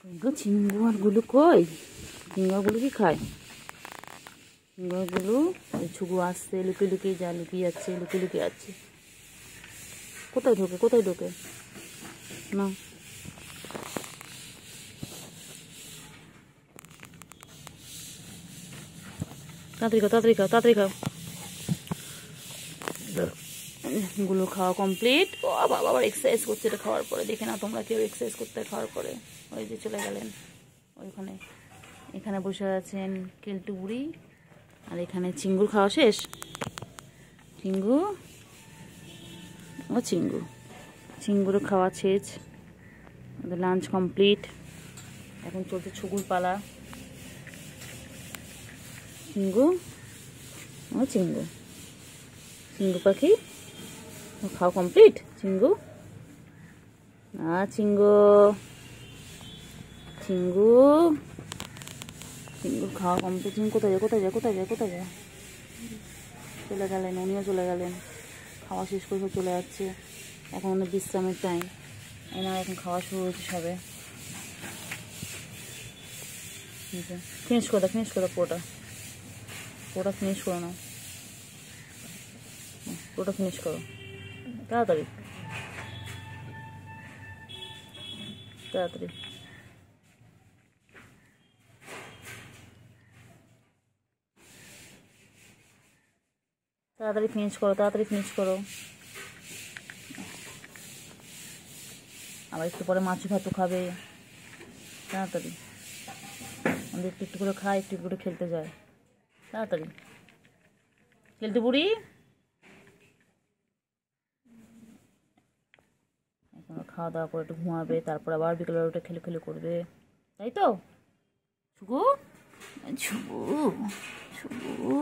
চিংড়ি আর গুলো কই? চিংড়াগুলো কি খায়? চিংড়াগুলো ছুগু আসছে, লুকিয়ে লুকিয়ে যা, লুকিয়ে যাচ্ছে, লুকিয়ে লুকিয়ে যাচ্ছে। কোথায় ঢোকে, কোথায় ঢোকে? না, তাড়াতাড়ি খাও, তাড়াতাড়ি খাও, তাড়াতাড়ি খাও। গুলো খাওয়া কমপ্লিট। ও বাবা আবার এক্সারসাইজ করছে এটা খাওয়ার পরে। দেখে না তোমরা কেউ এক্সারসাইজ করতে খাওয়ার পরে? ওই যে চলে গেলেন ওইখানে। এখানে বসে আছেন কেলটু বুড়ি, আর এখানে চিঙ্গুর খাওয়া শেষ। চিঙ্গু, ও চিঙ্গু, চিঙ্গুরও খাওয়া শেষ, লাঞ্চ কমপ্লিট। এখন চলছে ছুগুর পালা। চিঙ্গু, ও চিঙ্গু, চিঙ্গু পাখি খাওয়া কমপ্লিট। চিঙ্গু, চিঙ্গু, চিঙ্গু, চিঙ্গুর খাওয়া কমপ্লিট। চিঙ্গু কোথায় যায়, কোথায় যায়, কোথায় যায়, কোথায় যায়? চলে গেলেন, উনিও চলে গেলেন। খাওয়া শেষ করে সব চলে যাচ্ছে। এখন অনেক বিশ্রামের টাইম। এনার এখন খাওয়া শুরু হয়েছে সবে। ফিনিশ করে দাও, ফিনিশ করে দাও পুরোটা, পুরোটা ফিনিশ করে নাও, পুরোটা ফিনিশ করো তাড়াতাড়ি, তাড়াতাড়ি। তাড়াতাড়ি ফিনিশ করো, তাড়াতাড়ি ফিনিশ করো। আবার একটু পরে মাছ ভাতও খাবে। তাড়াতাড়ি, আমাদের একটু একটু করে খায়, একটু একটু করে খেলতে যায়। তাড়াতাড়ি খেলতে বুড়ি। এখন খাওয়া দাওয়া করে একটু ঘুমাবে, তারপর আবার বিকেলে ওটা খেলে খেলে করবে, তাই তো? ছুগু, ছুগু, ছুগু,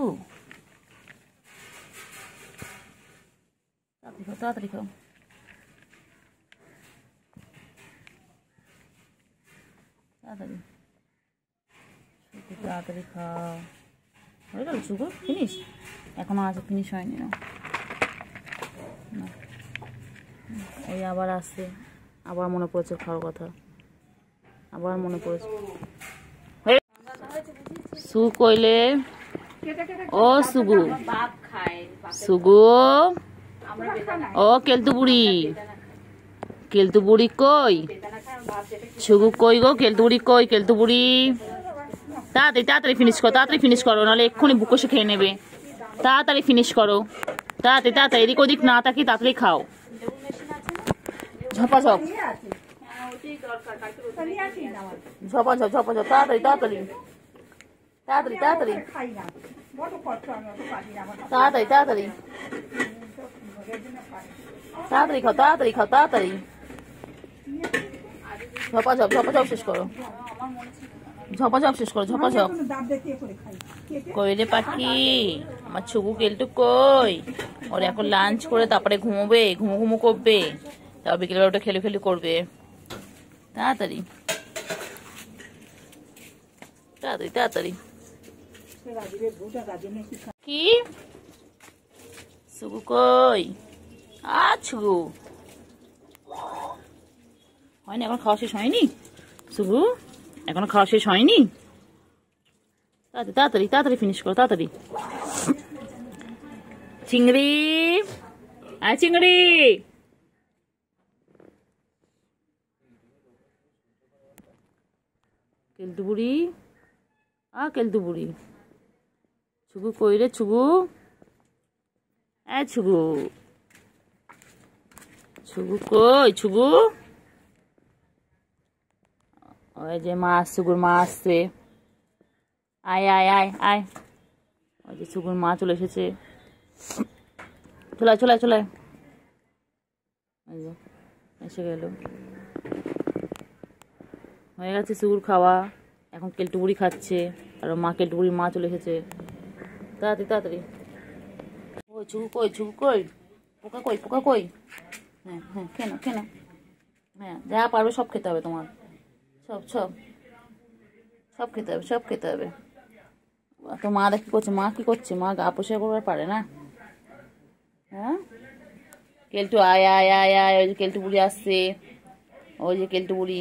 তাড়াতাড়ি খাও, তাড়াতাড়ি খাও, তাড়াতাড়ি, তাড়াতাড়ি খাও। হয়ে গেল ছুগু? ফিনিশ? এখনো আছে, ফিনিশ হয়নি না। ওই আবার আসছে, আবার মনে পড়েছে খাওয়ার কথা, আবার মনে পড়েছে। সু কইলে, ও সুগু, সুগু, ও কেলতু বুড়ি, কেলতু বুড়ি কই? সুগু কই গো? কেলতু বুড়ি কই? কেলতু বুড়ি, তাড়াতাড়ি তাড়াতাড়ি ফিনিশ করো, তাড়াতাড়ি ফিনিশ করো, নাহলে এক্ষুনি বুক কষে খেয়ে নেবে। তাড়াতাড়ি ফিনিশ করো, তাড়াতাড়ি তাড়াতাড়ি, এদিক ওদিক না তাকিয়ে তাড়াতাড়ি খাও। ঝপাঝপ, ঝপাঝপ, ঝপাঝপ, তাড়াতাড়ি তাড়াতাড়ি, তাড়াতাড়ি তাড়াতাড়ি, তাড়াতাড়ি তাড়াতাড়ি, তাড়াতাড়ি খাও, তাড়াতাড়ি খাও, তাড়াতাড়ি, ঝপাঝপ, ঝপাঝপ শেষ করো, ঝপাঝপ শেষ করো, ঝপাঝপ। কই রে পাখি আমার ছুগু কেলটু কই? ওর এখন লাঞ্চ করে তারপরে ঘুমোবে, ঘুমো ঘুমো করবে, তারপর বিকেলে ওটা খেলে খেলে করবে। তাড়াতাড়ি তাড়াতাড়ি তাড়াতাড়ি। কি ছুগু কই? ছুগু হয়নি, এখন খাওয়া শেষ হয়নি। ছুগু এখনো খাওয়া শেষ হয়নি। তাড়াতাড়ি তাড়াতাড়ি তাড়াতাড়ি ফিনিশ করো, তাড়াতাড়ি। চিংড়ি, আয় চিংড়ি, কেলটু বুড়ি, কেলটু বুড়ি। ছুগু কই রে ছুগু? ছুগু, ছুগু কই? ছুগু, ওই যে মা, ছুগুর মা আসছে। আয় আয় আয় আয়, ওই যে ছুগুর মা চলে এসেছে। চলে চলে চলে, এসে গেল। হয়ে গেছে ছুগুর খাওয়া। এখন কেলটু বুড়ি খাচ্ছে, আর মা, কেলটু বুড়ির মা চলে এসেছে। তাড়াতাড়ি তাড়াতাড়ি। ওই ছুগু কই? ছুগু কই? পোকা কই? পোকা কই? হ্যাঁ হ্যাঁ, কেন কেন? হ্যাঁ, যা পারবে সব খেতে হবে তোমার, সব সব সব খেতে হবে, সব খেতে হবে। তো মা দেখ কি করছে, মা কি করছে? মা গা পরিষ্কার করতে পারে না? হ্যাঁ, কেলটু আয় আয় আয় আয়, ওই যে কেলটু বুড়ি আসছে, ওই যে কেলটু বুড়ি।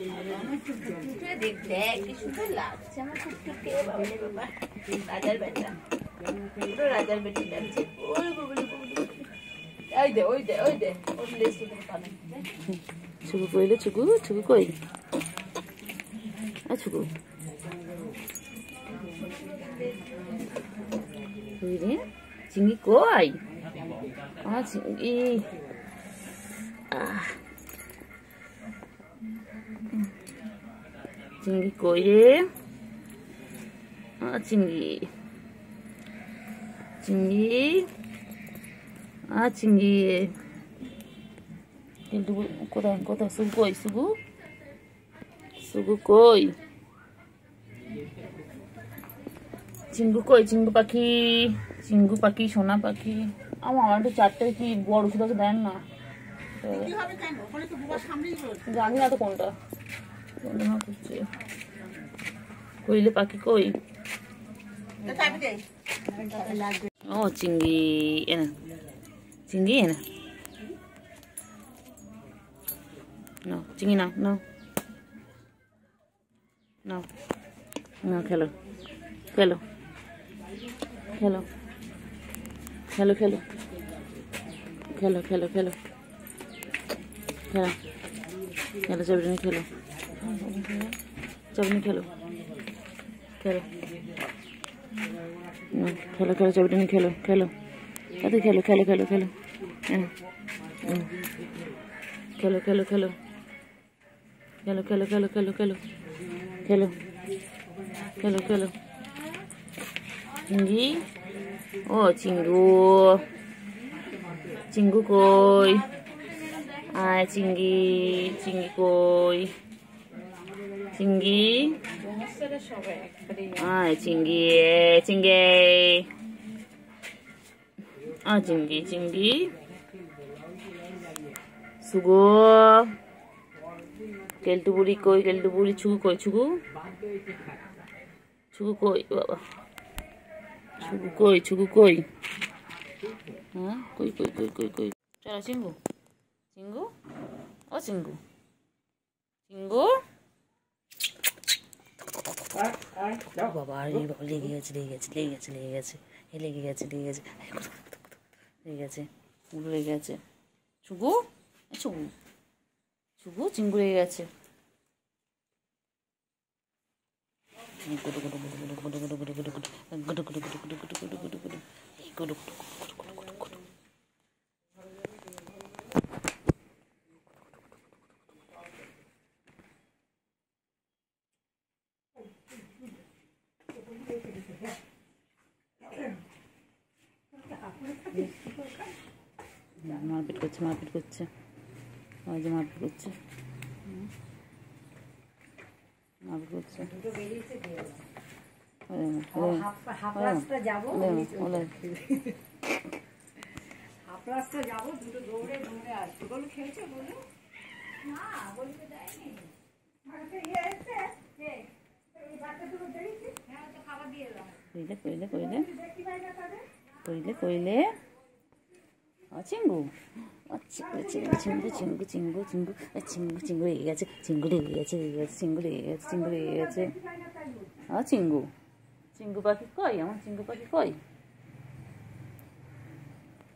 দেখ দেখ কি সুন্দর লাগছে আমার টুকটুকে। বাবা রে বাবা, রাজার বেটা, পুরো রাজার বেটি লাগছে। ওই বাবুলি বাবুলি, ওই দে ওই দে ওই দে, ওর লেজ তো পাবে। ছুকু কইলে ছুকু, ছুকু কই, আ ছুকু কই রে, চিংড়ি কই, আ চিংড়ি, চিংড়ি কই রে, চিংড়ি, চিংড়ি, চিংড়ি কিন্তু কোথায় কোথায়, সুগু কই, সুগু, সুগু কই, চিঙ্গু কই, চিঙ্গু পাখি, চিঙ্গু পাখি, সোনা পাখি। আমার একটু চারটে কি বড় ওষুধ আছে দেন না, জানি না তো কোনটা করছে। কইলে পাখি কই, ও চিংড়ি এনে, চিংড়ি এনে নাও, চিংড়ি নাও নাও নাও নাও, খেলো খেলো খেলো খেলো খেলো খেলো খেলো খেলো খেলো খেলো, চাবনি খেলো, চাবনি খেলো, খেলো খেলো খেলো, চাবনি খেলো, খেলো এত খেলো, খেলো খেলো খেলো, খেলো খেলো খেলো খেলো খেলো খেলো খেলো খেলো খেলো খেলো খেলো, চিংড়ি, ও চিঙ্গু, চিঙ্গু কই, আয় চিংড়ি, চিংড়ি কই, চিংড়ি, আয় চিংড়ি, চিংড়ি, চিংড়ি, চিংড়ি, সুগো, কেলটু বুড়ি কই, কেলটু বুড়ি, ছুকু কই, ছুকু, ছুকু কই বাবা, ছুকু কই, ছুকু কই, হ্যাঁ কই কই কই কই কই, চলো চিঙ্গু, চিঙ্গু, ও চিঙ্গু, চিঙ্গু, বাবা রে বাবা, লেগে গেছে লেগে গেছে লেগে গেছে লেগে গেছে, লেগে গেছে লেগে গেছে লেগে গেছে, লেগে গেছে, ছুকু, ছুকু, ছুকু, চিঙ্গু লেগে গেছে। মারপিট করছে, মারপিট করছে, মাঝে মারপিট করছে, মারপিট করছে, কইলে কইলে কইলে কইলে, চিঙ্গু, চিঙ্গু চিঙ্গু চিঙ্গু চিঙ্গু চিঙ্গু চিঙ্গু চিঙ্গু লেগে গেছে, চিঙ্গু লেগে গেছে লেগে গেছে, চিঙ্গু লেগে গেছে, চিঙ্গু লেগে গেছে, চিঙ্গু, চিঙ্গু পাখি কই, আমার চিঙ্গু পাখি কই,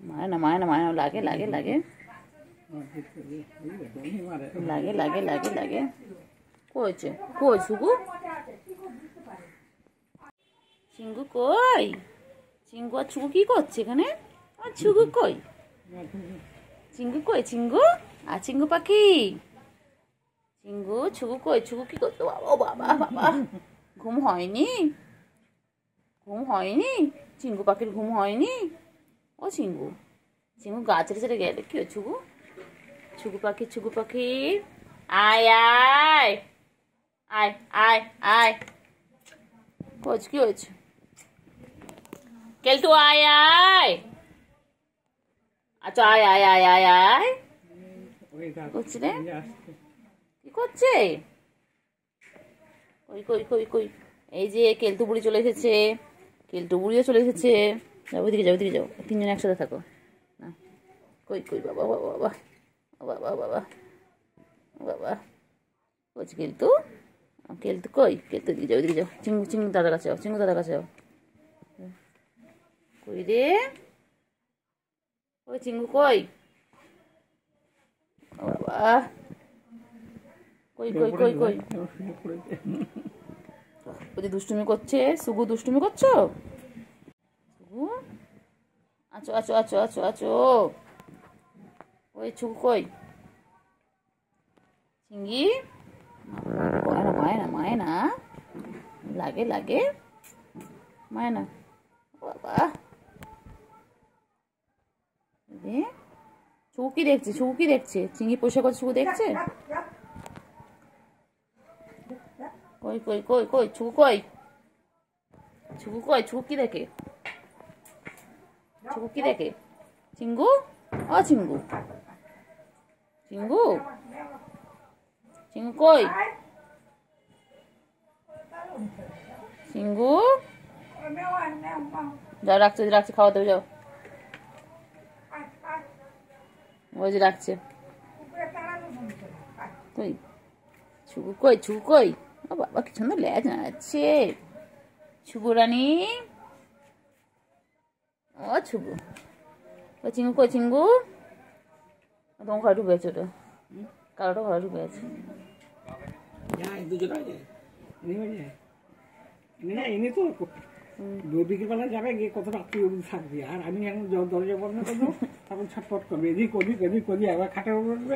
মারে না মারে না মারে না, লাগে লাগে লাগে লাগে লাগে লাগে লাগে, কইছে কই সুগু, চিঙ্গু কই, চিঙ্গু আর ছুকু কি করছে এখানে, আর ছুকু কই, চিঙ্গু কই, চিঙ্গু, আর চিঙ্গু পাখি, চিঙ্গু, ছুকু কই, ছুকু কি করতো, বাবা বাবা বাবা, ঘুম হয়নি, ঘুম হয়নি, চিঙ্গু পাখির ঘুম হয়নি, ও চিঙ্গু, চিঙ্গু গা ছেড়ে ছেড়ে গেলে কি হয়, ছুকু, ছুকু পাখি, ছুকু পাখি, আয় আয় আয় আয় আয়, কোচ কি হয়েছে, কেলটু আয় আয়, আচ্ছা আয় আয় আয় আয় আয়, করছি রে, কি করছে, কই কই কই কই, এই যে কেলটু বুড়ি চলে এসেছে, কেলটু বুড়িও চলে এসেছে, যাও ওইদিকে যাও ওইদিকে যাও, তিনজন একসাথে থাকো না, কই কই, বাবা বাবা বাবা বাবা বাবা বাবা, কই কেলটু, কেলটু কই, কেলটু দিকে যাও, দিকে যাও, চিঙ্গু চিঙ্গু দাদার কাছে যাও, চিঙ্গু দাদার কাছে যাও। কই রে, কই চিঙ্গু কই, বাবা কই কই কই কই, ওই যে দুষ্টুমি করছে, সুগু দুষ্টুমি করছো, সুগু আছো আছো আছো আছো আছো, ওই ছুগু কই, চিঙ্গি মায়না মায়না লাগে লাগে মায়না, বাবা ছুগু কি দেখছে, ছুগু কি দেখছে, চিঙ্গি পয়সা করছে, ছুগু দেখছে, কই কই কই কই ছুগু কই, ছুগু কই, ছুগু কি দেখে, ছুগু কি দেখে, চিঙ্গু ও চিঙ্গু, চিঙ্গু চিঙ্গু কই, চিঙ্গু যাও, রাখছে রাখছে, খাওয়া দেবে যাও, ওই যে রাখছে, কই ছুগু কই, ছুগু কই, ও বাবা কি সুন্দর লেজ নাড়াচ্ছে, ছুগু রানী ও ছুগু, ও চিঙ্গু কই, চিঙ্গু তোমার ঘরে ঢুকে আছে, ওটা কারোটা ঘরে ঢুকে আছে, এনে তো বিকেলবেলা যাবে গিয়ে কত রাত্রি অবধি থাকবি, আর আমি এখন দরজা বন্ধ করবো, তখন ছটফট করবে, এদিক ওদিক এদিক ওদিক, একবার খাটে উঠবে,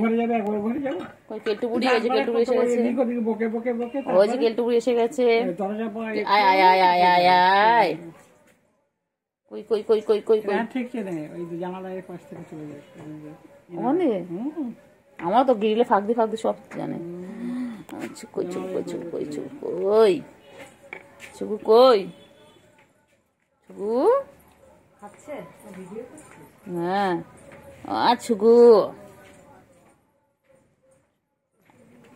ঘরে যাবে, একবার ঘরে যাবে, কেলটু বুড়ি হয়েছে, কেলটু বুড়ি এসে গেছে, এদিক ওদিক বকে বকে বকে, ওই যে কেলটু বুড়ি এসে গেছে, দরজা পায়, আয় আয় আয় আয় আয় আয়, কই কই কই কই কই কই, ঠিক চেনে, ওই জানালার পাশ থেকে চলে যায়, আমার তো গিরিলে ফাঁক দিয়ে সব জানে, কই চুপ কই চুপ কই চুপ কই, ছুগু কই, ছুগু হ্যাঁ, আর ছুগু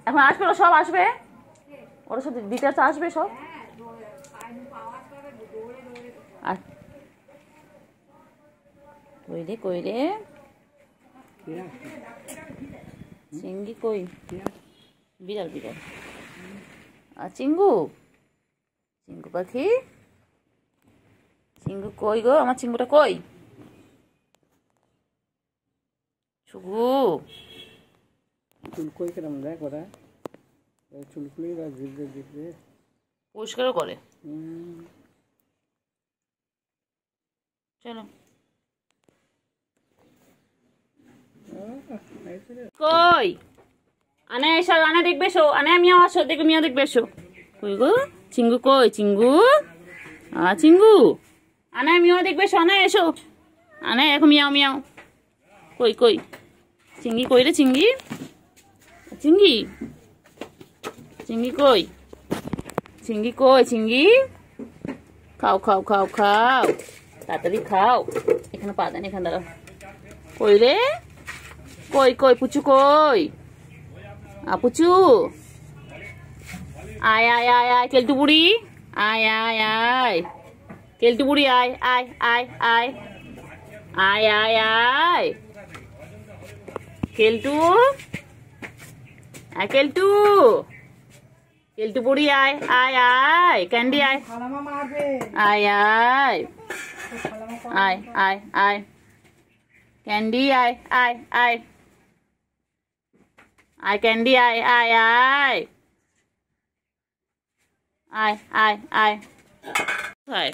এখন আসবে, ওরা সব আসবে, ওরা সব দিতে আসবে সব, কই রে কই রে, চিঙ্গি কই, বিড়াল বিড়াল, আর চিঙ্গু, চিঙ্গু পাখি, চিঙ্গু কই গো, আমার চিঙ্গুটা কই, ছুগু চুল কই কেমন দেখ, ওরা চুলকুলি জিভে জিভে পরিষ্কারও করে, চলো কই, আনে এসো, আনে দেখবে এসো, আনে মিয়াও আসো, দেখবে মিয়াও দেখবে এসো, কই গো চিঙ্গু কই, চিঙ্গু চিঙ্গু আনে মিয়াও দেখবে এসো, আনে এসো, আনে এখন মিয়াও মিয়াও, কই কই চিঙ্গি কই রে, চিঙ্গি চিঙ্গি চিঙ্গি কই, চিঙ্গি কই, চিঙ্গি খাও খাও খাও খাও, তাড়াতাড়ি খাও, এখানে পা দেন, এখানে দাঁড়াও, কই রে কই কই, পুচু কই, পুচু আয় আয় আয় আয়, কেলটু বুড়ি আয় আয় আয়, কেলটু বুড়ি আয় আয় আয় আয় আয় আয় আয়, কেলটু আয়, কেলটু কেলটু বুড়ি আয় আয় আয়, ক্যান্ডি আয় আয় আয় আয় আয় আয়, ক্যান্ডি আয় আয় আয় আয়, ক্যান্ডি আয় আয় আয় আয় আয় আয় আয়,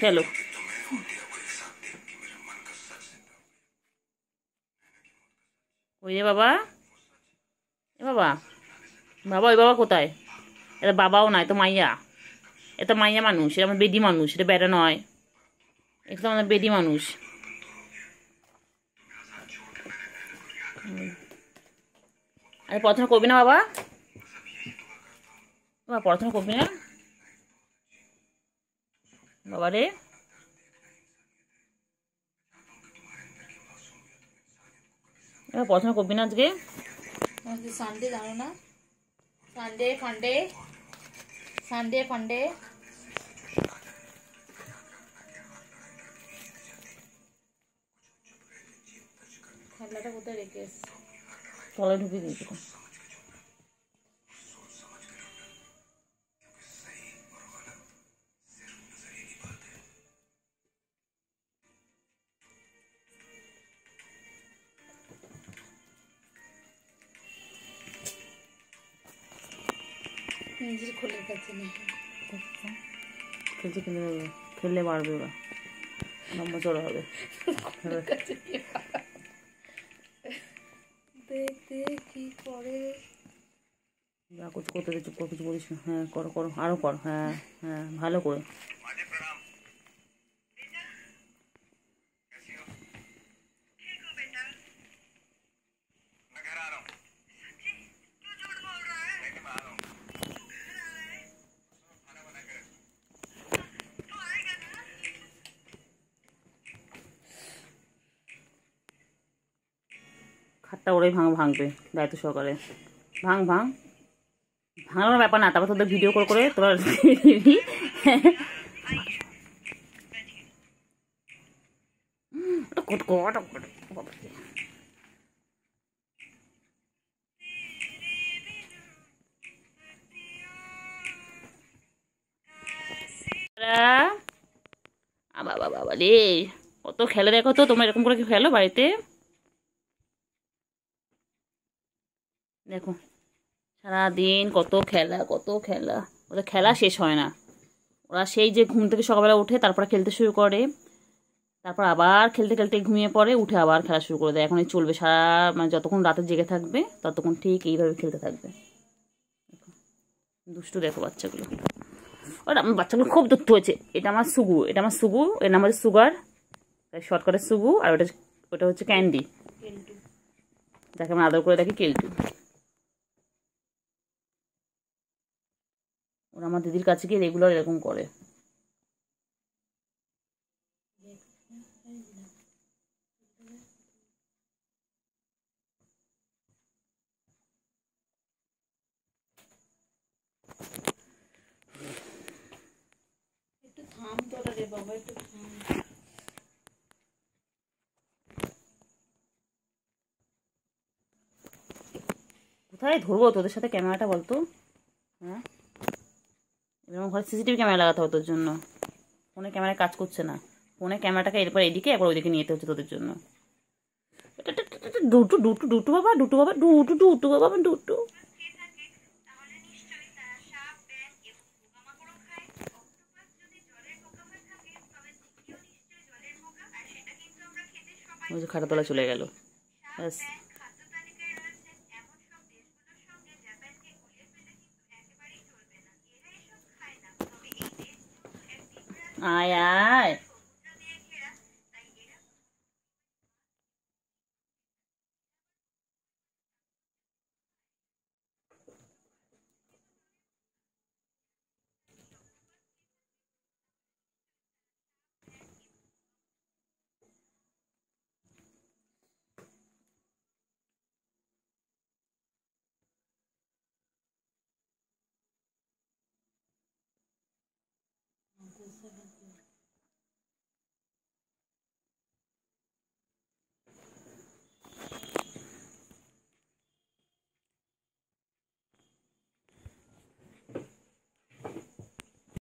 খেলো, ওই রে বাবা, এ বাবা, বাবা ওই বাবা কোথায়, এটা বাবাও নয় তো মাইয়া, এটা মাইয়া মানুষ, এটা আমার বেদি মানুষ, এটা বেড়া নয়, এটা তো আমাদের বেদি মানুষ, আরে পড়াশোনা করবি না বাবা, বাবা পড়াশোনা করবি না বাবা রে, এবার পড়াশোনা করবি না আজকে, সানডে জানো না, সানডে ফান্ডে, সানডে ফান্ডে, খেলনাটা কোথায় রেখে এসছি? তলায় ঢুকিয়ে দিয়েছি। নিজের খোলের কাছে নেই। খেলছে খেলে যাবে, খেললে বাড়বে, ওরা লম্বা চড়া হবে। দেখতে কি করে যা করছো করতে দে, চুপ করে কিছু বলিস না। হ্যাঁ করো করো, আরও কর। হ্যাঁ হ্যাঁ ভালো করে। খাটটা ওরাই ভাঙবে দায়িত্ব সহকারে। ভাঙ ভাঙ, ভাঙানোর ব্যাপার না, তারপর তোদের ভিডিও কল করে তোরা দিবি। বাবা বাবা রে, কত খেলে দেখো তো তোমরা, এরকম করে কি খেলো বাড়িতে? দেখো সারাদিন কত খেলা কত খেলা, ওদের খেলা শেষ হয় না। ওরা সেই যে ঘুম থেকে সকালবেলা উঠে তারপরে খেলতে শুরু করে, তারপর আবার খেলতে খেলতে ঘুমিয়ে পড়ে, উঠে আবার খেলা শুরু করে দেয়। এখন এই চলবে সারা, মানে যতক্ষণ রাতে জেগে থাকবে ততক্ষণ ঠিক এইভাবে খেলতে থাকবে। দুষ্টু দেখো বাচ্চাগুলো, ওরা বাচ্চাগুলো খুব দুষ্টু হয়েছে। এটা আমার সুগু, এটা আমার সুগু, এর নাম হচ্ছে সুগার, শর্টকাটের সুগু। আর ওটা হচ্ছে ক্যান্ডি, যাকে আমরা আদর করে দেখি কেলটু। ওরা আমার দিদির কাছে গিয়ে রেগুলার এরকম করে। একটু থাম তোরা রে বাবা, একটু থাম। কোথায় ধরবো তোদের সাথে ক্যামেরাটা বলতো? হ্যাঁ, এরকম ঘরে সিসিটিভি ক্যামেরা লাগাতে হবে তোর জন্য। ফোনে ক্যামেরা কাজ করছে না, ফোনে ক্যামেরাটাকে এরপর এদিকে একবার ওইদিকে নিয়ে যেতে হচ্ছে তোদের জন্য। দুটু দুটু দুটু বাবা, দুটু বাবা, দুটু দুটু বাবা, দুটু। ওই যে খাটাতলা চলে গেল, ব্যাস। আয় আয়।